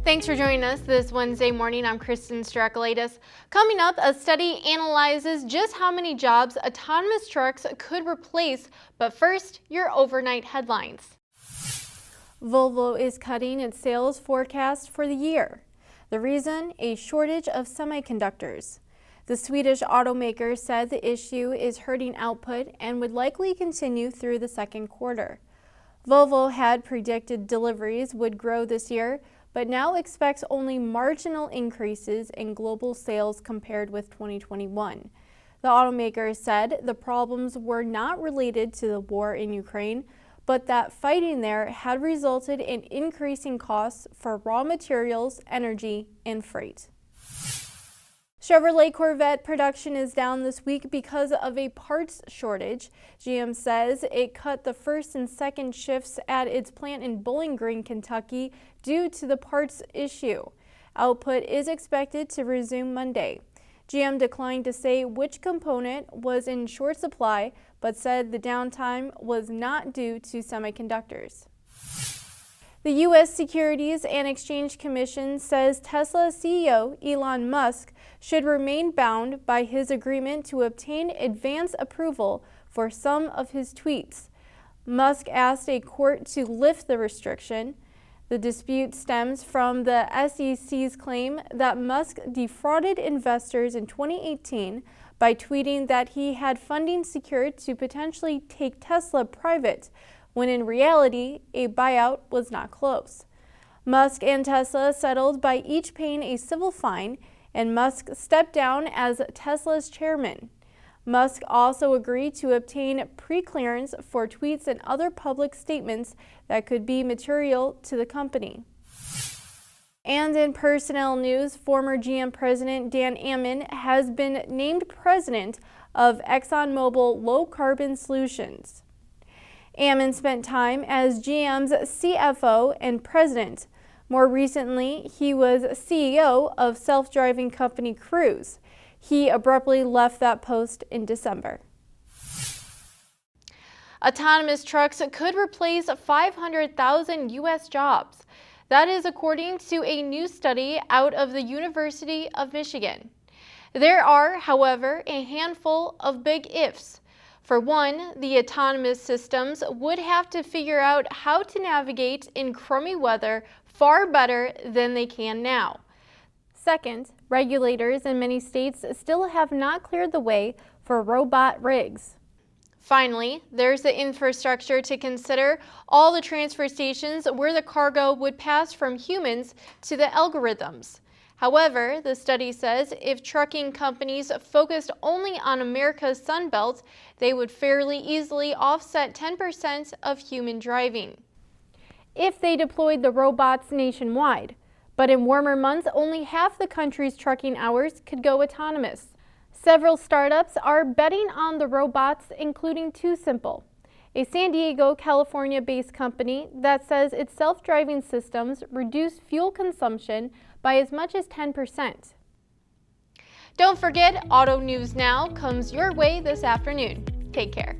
Thanks for joining us this Wednesday morning. I'm Kristen Strakalaitis. Coming up, a study analyzes just how many jobs autonomous trucks could replace. But first, your overnight headlines. Volvo is cutting its sales forecast for the year. The reason? A shortage of semiconductors. The Swedish automaker said the issue is hurting output and would likely continue through the second quarter. Volvo had predicted deliveries would grow this year, but now expects only marginal increases in global sales compared with 2021. The automaker said the problems were not related to the war in Ukraine, but that fighting there had resulted in increasing costs for raw materials, energy, and freight. Chevrolet Corvette production is down this week because of a parts shortage. GM says it cut the first and second shifts at its plant in Bowling Green, Kentucky, due to the parts issue. Output is expected to resume Monday. GM declined to say which component was in short supply, but said the downtime was not due to semiconductors. The U.S. Securities and Exchange Commission says Tesla CEO Elon Musk should remain bound by his agreement to obtain advance approval for some of his tweets. Musk asked a court to lift the restriction. The dispute stems from the SEC's claim that Musk defrauded investors in 2018 by tweeting that he had funding secured to potentially take Tesla private, when in reality, a buyout was not close. Musk and Tesla settled by each paying a civil fine, and Musk stepped down as Tesla's chairman. Musk also agreed to obtain pre-clearance for tweets and other public statements that could be material to the company. And in personnel news, former GM President Dan Ammon has been named president of ExxonMobil Low Carbon Solutions. Ammon spent time as GM's CFO and president. More recently, he was CEO of self-driving company Cruise. He abruptly left that post in December. Autonomous trucks could replace 500,000 U.S. jobs. That is according to a new study out of the University of Michigan. There are, however, a handful of big ifs. For one, the autonomous systems would have to figure out how to navigate in crummy weather far better than they can now. Second, regulators in many states still have not cleared the way for robot rigs. Finally, there's the infrastructure to consider, all the transfer stations where the cargo would pass from humans to the algorithms. However, the study says if trucking companies focused only on America's Sun Belt, they would fairly easily offset 10% of human driving if they deployed the robots nationwide. But in warmer months, only half the country's trucking hours could go autonomous. Several startups are betting on the robots, including TuSimple, a San Diego, California-based company that says its self-driving systems reduce fuel consumption by as much as 10%. Don't forget, Auto News Now comes your way this afternoon. Take care.